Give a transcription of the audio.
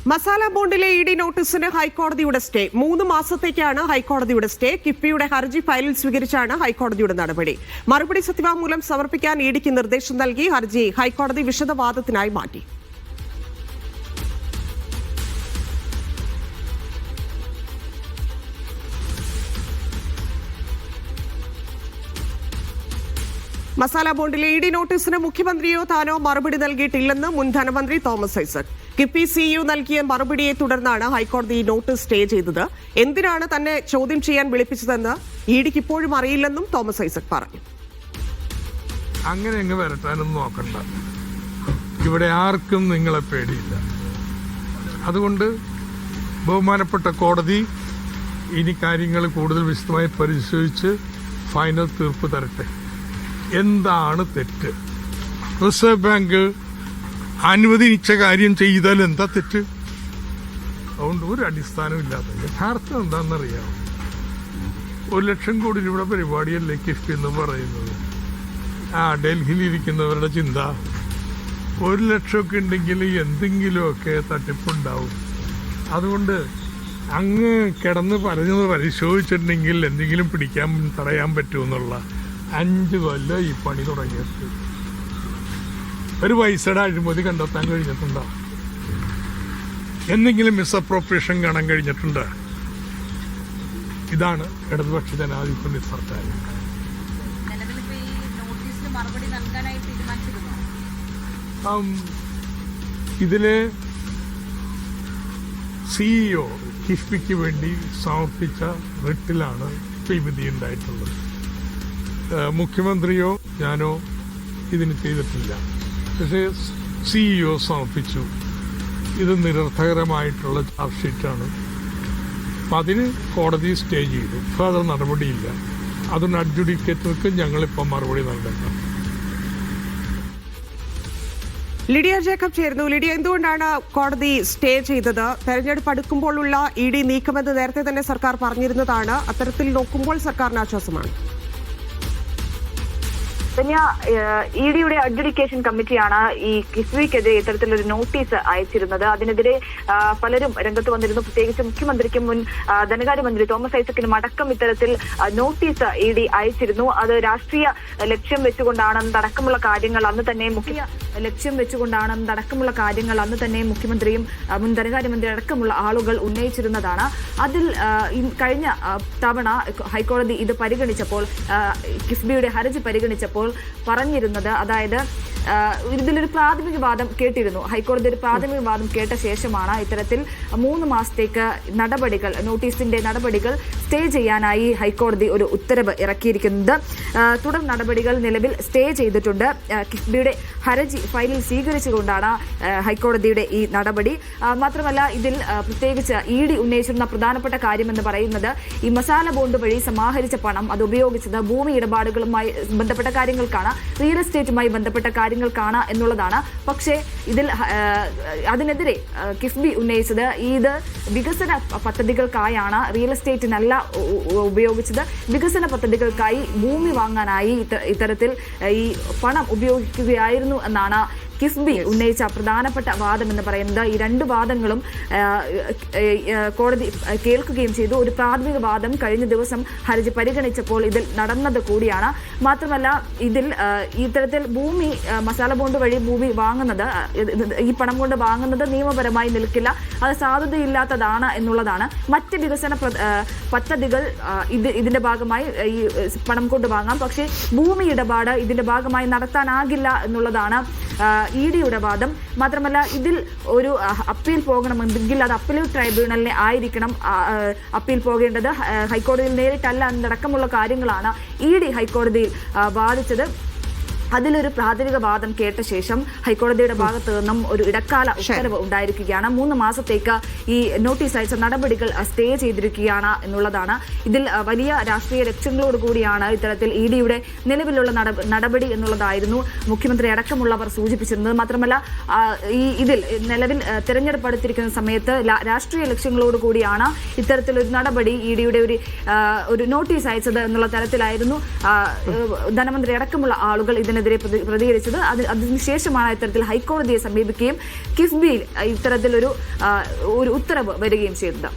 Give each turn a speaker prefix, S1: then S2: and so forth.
S1: Masala ബോണ്ടിലെ ED നോട്ടീസിന് ഹൈക്കോടതിയുടെ stay 3 മാസത്തേക്കാണ് ഹൈക്കോടതിയുടെ സ്റ്റേ. കിഫ്ബിയുടെ ഹർജി ഫയലിൽ സ്വീകരിച്ചാണ് ഹൈക്കോടതിയുടെ നടപടി. മറുപടി സത്യവാങ്മൂലം സമർപ്പിക്കാൻ ഇഡിക്ക് നിർദ്ദേശം നൽകി. ഹർജി ഹൈക്കോടതി വിശദവാദത്തിനായി മാറ്റി. മസാല ബോണ്ടിലെ ഇഡി നോട്ടീസിന് മുഖ്യമന്ത്രിയോ താനോ മറുപടി നൽകിയിട്ടില്ലെന്ന് മുൻ ധനമന്ത്രി തോമസ് ഐസക്. കിഫ്ബി സിഇഒ നൽകിയ മറുപടിയെ തുടർന്നാണ് ഹൈക്കോടതി നോട്ടീസ് സ്റ്റേ ചെയ്തത്. എന്തിനാണ് തന്നെ ചോദ്യം ചെയ്യാൻ വിളിപ്പിച്ചതെന്ന് ഇഡിക്ക് ഇപ്പോഴും അറിയില്ലെന്നും തോമസ് ഐസക് പറഞ്ഞു.
S2: അങ്ങനെ അങ്ങ് വരട്ടാനൊന്നും നോക്കണ്ട. ഇവിടെ ആർക്കും നിങ്ങളെ പേടിയില്ല. അതുകൊണ്ട് ബഹുമാനപ്പെട്ട കോടതി ഇനി കാര്യങ്ങൾ കൂടുതൽ വിശദമായി പരിശോധിച്ച് ഫൈനൽ തീർപ്പ് തരട്ടെ. എന്താണ് തെറ്റ്? റിസർവ് ബാങ്ക് അനുവദിച്ച കാര്യം ചെയ്താൽ എന്താ തെറ്റ്? അതുകൊണ്ട് ഒരു അടിസ്ഥാനമില്ലാത്ത യഥാർത്ഥം എന്താണെന്നറിയാം. 1,00,000 കോടി രൂപയുടെ പരിപാടിയല്ലേ കിഫ്ബി എന്ന് പറയുന്നത്. ഡൽഹിയിൽ ഇരിക്കുന്നവരുടെ ചിന്ത 1,00,000 ഉണ്ടെങ്കിൽ എന്തെങ്കിലുമൊക്കെ തട്ടിപ്പുണ്ടാവും. അതുകൊണ്ട് അങ്ങ് കിടന്ന് പറഞ്ഞത് പരിശോധിച്ചിട്ടുണ്ടെങ്കിൽ എന്തെങ്കിലും തടയാൻ പറ്റുമെന്നുള്ള 5 കൊല്ലം ഈ പണി തുടങ്ങിയിട്ട് ഒരു പൈസയുടെ അഴിമതി കണ്ടെത്താൻ കഴിഞ്ഞിട്ടുണ്ടോ? എന്തെങ്കിലും മിസ്അപ്രോപ്രിയേഷൻ കാണാൻ കഴിഞ്ഞിട്ടുണ്ടോ? ഇതാണ് ഇടതുപക്ഷ ജനാധിപത്യ സർക്കാർ. ഇതിലെ സിഇഒ കിഫ്ബിക്ക് വേണ്ടി സമർപ്പിച്ച റിട്ടിലാണ് വിധി ഉണ്ടായിട്ടുള്ളത്. മുഖ്യമന്ത്രിയോ ഞാനോ ഇതിന് ചെയ്തിട്ടില്ല. പക്ഷേ സിഇഒ സമർപ്പിച്ചു. ഇത് നിരർത്ഥകരമായിട്ടുള്ള ചാർജ് ഷീറ്റാണ്. അപ്പം അതിന് കോടതി സ്റ്റേ ചെയ്തു. ഫർദർ നടപടിയില്ല. അതുകൊണ്ട് അഡ്ജുഡിക്കേറ്റർക്ക് ഞങ്ങളിപ്പം മറുപടി നൽകണം.
S1: ലിഡിയ ജേക്കബ് ചേരുന്നു. ലിഡിയ, എന്തുകൊണ്ടാണ് കോടതി സ്റ്റേ ചെയ്തത്? തെരഞ്ഞെടുപ്പ് അടുക്കുമ്പോഴുള്ള ഇഡി നീക്കമെന്ന് നേരത്തെ തന്നെ സർക്കാർ പറഞ്ഞിരുന്നതാണ്. അത്തരത്തിൽ നോക്കുമ്പോൾ സർക്കാരിന് ആശ്വാസമാണ്.
S3: ഇഡിയുടെ അഡ്ജുഡിക്കേഷൻ കമ്മിറ്റിയാണ് ഈ കിഫ്ബിക്കെതിരെ ഇത്തരത്തിലൊരു നോട്ടീസ് അയച്ചിരുന്നത്. അതിനെതിരെ പലരും രംഗത്ത് വന്നിരുന്നു. പ്രത്യേകിച്ച് മുഖ്യമന്ത്രിക്കും മുൻ ധനകാര്യമന്ത്രി തോമസ് ഐസക്കിനും അടക്കം ഇത്തരത്തിൽ നോട്ടീസ് ഇഡി അയച്ചിരുന്നു. അത് രാഷ്ട്രീയ ലക്ഷ്യം വെച്ചുകൊണ്ടാണെന്നടക്കമുള്ള കാര്യങ്ങൾ അന്ന് തന്നെ മുഖ്യമന്ത്രിയും മുൻ ധനകാര്യമന്ത്രി അടക്കമുള്ള ആളുകൾ ഉന്നയിച്ചിരുന്നതാണ്. അതിൽ കഴിഞ്ഞ തവണ ഹൈക്കോടതി ഇത് പരിഗണിച്ചപ്പോൾ, കിഫ്ബിയുടെ ഹർജി പരിഗണിച്ചപ്പോൾ പറഞ്ഞിരുന്നത്, അതായത് ഇതിലൊരു പ്രാഥമിക വാദം കേട്ടിരുന്നു. ഹൈക്കോടതി ഒരു പ്രാഥമിക വാദം കേട്ട ശേഷമാണ് ഇത്തരത്തിൽ 3 മാസത്തേക്ക് നോട്ടീസിന്റെ നടപടികൾ സ്റ്റേ ചെയ്യാനായി ഹൈക്കോടതി ഒരു ഉത്തരവ് ഇറക്കിയിരിക്കുന്നത്. തുടർ നടപടികൾ നിലവിൽ സ്റ്റേ ചെയ്തിട്ടുണ്ട്. കിഫ്ബിയുടെ ഹർജി ഫയലിൽ സ്വീകരിച്ചുകൊണ്ടാണ് ഹൈക്കോടതിയുടെ ഈ നടപടി. മാത്രമല്ല, ഇതിൽ പ്രത്യേകിച്ച് ഇഡി ഉന്നയിച്ചിരുന്ന പ്രധാനപ്പെട്ട കാര്യമെന്ന് പറയുന്നത് ഈ മസാല ബോണ്ട് വഴി സമാഹരിച്ച പണം അത് ഉപയോഗിച്ചത് ഭൂമി ഇടപാടുകളുമായി ബന്ധപ്പെട്ട കാര്യങ്ങൾക്കാണ്, റിയൽ എസ്റ്റേറ്റുമായി ബന്ധപ്പെട്ട കാര്യങ്ങൾക്കാണ് എന്നുള്ളതാണ്. പക്ഷേ ഇതിൽ അതിനെതിരെ കിഫ്ബി ഉന്നയിച്ചത് ഇത് വികസന പദ്ധതികൾക്കായാണ്, റിയൽ എസ്റ്റേറ്റിനല്ല ഉപയോഗിച്ചത്. വികസന പദ്ധതികൾക്കായി ഭൂമി വാങ്ങാനായി ഇത്തരത്തിൽ ഈ പണം ഉപയോഗിക്കുകയായിരുന്നു എന്നാണ് കിഫ്ബി ഉന്നയിച്ച പ്രധാനപ്പെട്ട വാദം എന്ന് പറയുന്നത്. ഈ 2 വാദങ്ങളും കോടതി കേൾക്കുകയും ചെയ്തു. ഒരു പ്രാഥമിക വാദം കഴിഞ്ഞ ദിവസം ഹർജി പരിഗണിച്ചപ്പോൾ ഇതിൽ നടന്നത് കൂടിയാണ്. മാത്രമല്ല, ഇതിൽ ഇത്തരത്തിൽ ഭൂമി മസാല ബോണ്ട് വഴി ഭൂമി വാങ്ങുന്നത്, ഈ പണം കൊണ്ട് വാങ്ങുന്നത് നിയമപരമായി നിൽക്കില്ല, അത് സാധുതയില്ലാത്തതാണ് എന്നുള്ളതാണ്. മറ്റ് വികസന പദ്ധതികൾ ഇതിന്റെ ഭാഗമായി ഈ പണം കൊണ്ട് വാങ്ങാം, പക്ഷേ ഭൂമി ഇടപാട് ഇതിന്റെ ഭാഗമായി നടത്താനാകില്ല എന്നുള്ളതാണ് ഇഡിയുടെ വാദം. മാത്രമല്ല, ഇതിൽ ഒരു അപ്പീൽ പോകണമെങ്കിൽ അത് അപ്പീൽ ട്രൈബ്യൂണലിനെ ആയിരിക്കണം അപ്പീൽ പോകേണ്ടത്. ഹൈക്കോടതിയിൽ നേരിട്ടല്ല എന്നടക്കമുള്ള കാര്യങ്ങളാണ് ഇഡി ഹൈക്കോടതിയിൽ വാദിച്ചത്. അതിലൊരു പ്രാഥമിക വാദം കേട്ട ശേഷം ഹൈക്കോടതിയുടെ ഭാഗത്തു നിന്നും ഒരു ഇടക്കാല ഉത്തരവ് ഉണ്ടായിരിക്കുകയാണ്. 3 മാസത്തേക്ക് ഈ നോട്ടീസ് അയച്ച നടപടികൾ സ്റ്റേ ചെയ്തിരിക്കുകയാണ് എന്നുള്ളതാണ്. ഇതിൽ വലിയ രാഷ്ട്രീയ ലക്ഷ്യങ്ങളോടുകൂടിയാണ് ഇത്തരത്തിൽ ഇഡിയുടെ നിലവിലുള്ള നടപടി എന്നുള്ളതായിരുന്നു മുഖ്യമന്ത്രി അടക്കമുള്ളവർ സൂചിപ്പിച്ചിരുന്നത്. മാത്രമല്ല, ഇതിൽ നിലവിൽ തെരഞ്ഞെടുപ്പ് അടുത്തിരിക്കുന്ന സമയത്ത് രാഷ്ട്രീയ ലക്ഷ്യങ്ങളോടുകൂടിയാണ് ഇത്തരത്തിലൊരു നടപടി ഇഡിയുടെ ഒരു നോട്ടീസ് അയച്ചത് എന്നുള്ള തരത്തിലായിരുന്നു ധനമന്ത്രി അടക്കമുള്ള ആളുകൾ ഇതിന് റിപ്പോർട്ടിനെതിരെ പ്രതികരിച്ചത്. അതിനുശേഷമാണ് ഇത്തരത്തിൽ ഹൈക്കോടതിയെ സമീപിക്കുകയും കിഫ്ബിയിൽ ഇത്തരത്തിലൊരു ഉത്തരവ് വരികയും ചെയ്തത്.